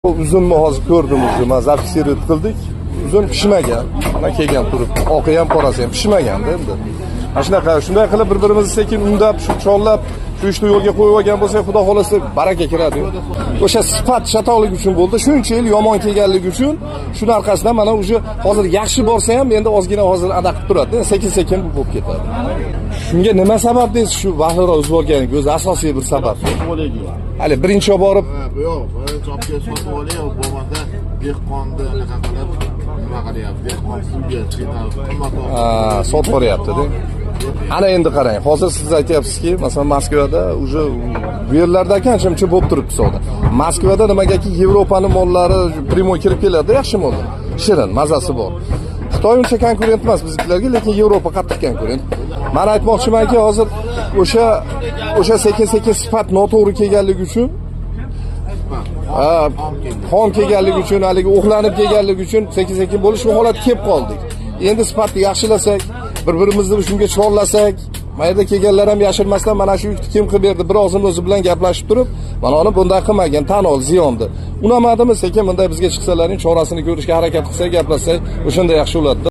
Uzunni hozir ko'rdim, mana zafiksировать qildik. Uzun pishmagan. Mana kelgan turib, oqi ham qorasi ham pishmaganda endi. Mana shunday qilib bir-birimizni sekin undab, shu chollab, shu ishni yo'lga qo'yib olgan bo'lsak, xudo xolasa baraka kiradi. O'sha sifat chatoqlik uchun bo'ldi. Shuncha yil yomon kelganligi uchun shuni orqasidan mana o'sha hozir yaxshi borsa ham endi ozgina hozir adaq qilib turadi. Sekin-sekin bu bo'lib ketadi. Shunga nima sabab deysiz, shu vahiyroq o'zib olganiga o'zi asosiy bir sabab. Hali birinchi borib, yo'q, birinchi olib kelib sotib oling, bo'lmasa dehqonni anaqa qilib nima qilyapti, dehqon pulga qimmat sotib boryapti-da. Ana endi qarang, hozir siz aytyapsizki, masalan Moskvada уже bu yerlarda qancha bo'lib turibdi savdo. Moskvada nimagaki Yevropaning mollari primoy kirib keladi, yaxshi mollar. Shirin, mazasi bor. Xitoy uncha konkurent emas bizlarga, lekin Yevropa qattiq konkurent. Men aytmoqchimanki, hozir o'sha sekin-sekin sifat noto'g'ri kelganligi uchun xom kelganligi uchun, haligi o'xlanib kelganligi uchun sekin-sekin bo'lish holat kelib qoldik. Endi sifatni yaxshilasak, bir-birimizni shunga chorlasak, mayda kelganlar ham yashirmasdan mana shu yukni kim qilib berdi, bir og'zim o'zi bilan gaplashib turib, mana uni bunday qilmagan, tan ol, ziyondi. Unamadimi, sekin bunday bizga chiqsalaring chorasini ko'rishga harakat qilsak, gaplashsak, o'shanda yaxshi bo'ladi.